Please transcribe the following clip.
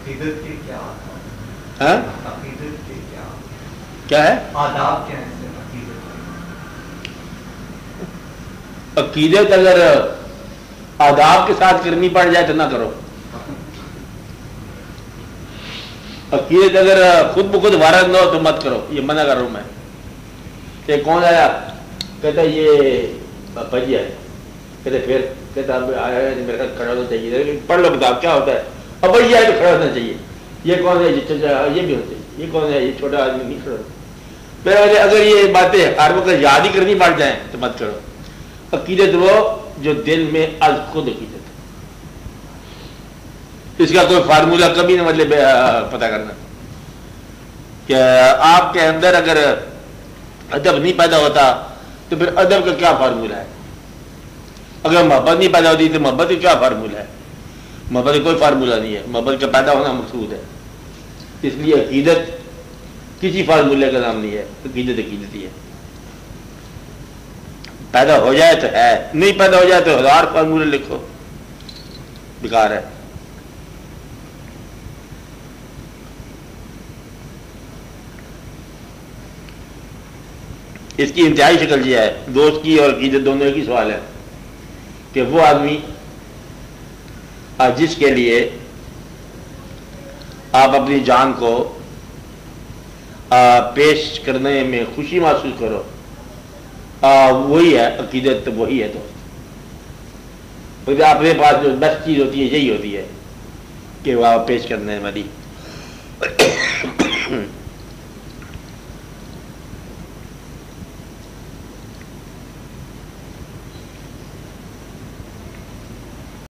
عقیدت کے کیا ہاں عقیدت کے کیا ہے آداب کیا ہیں عقیدت؟ اگر آداب کے ساتھ کرنی پڑ جائے تو نہ کرو. عقیدت اگر خود بخود وارد نہ ہو تو مت کرو. یہ منع کر رہا ہوں میں. کہ کون آیا کہتا یہ بھائی ہے، کہتے پھر کہتا آیا میرے ساتھ کھڑا ہونا چاہیے. پڑھ لو کتاب کیا ہوتا ہے. اب بھائی آئے تو کھڑا ہونا چاہیے. یہ کون ہے؟ یہ بھی ہونا چاہیے. یہ کون ہے؟ یہ چھوٹا آدمی نہیں کھڑا. پھر اگر یہ باتیں ہر وقت یاد ہی کرنی پڑ جائیں تو مت کرو. عقیدت وہ جو دل میں از خود عقیدت. اس کا کوئی فارمولہ کبھی نہ مطلب پتہ کرنا کہ آپ کے اندر اگر ادب نہیں پیدا ہوتا تو پھر ادب کا کیا فارمولہ ہے. اگر محبت نہیں پیدا ہوتی تو محبت کا کیا فارمولہ ہے. محبت کا کوئی فارمولہ نہیں ہے. محبت کا پیدا ہونا مقصود ہے. اس لیے عقیدت کسی فارمولے کا نام نہیں ہے. عقیدت عقیدت ہی ہے. پیدا ہو جائے تو ہے، نہیں پیدا ہو جائے تو 1000 فارمولے لکھو، بیکار ہے. اس کی انتہائی شکل یہ ہے، دوست کی اور عقیدت دونوں کی سوال ہے کہ وہ آدمی جس کے لیے آپ اپنی جان کو پیش کرنے میں خوشی محسوس کرو، وہی ہے عقیدت، وہی ہے دوست. اپنے پاس جو بیسٹ چیز ہوتی ہے یہی ہوتی ہے کہ وہ پیش کرنے والی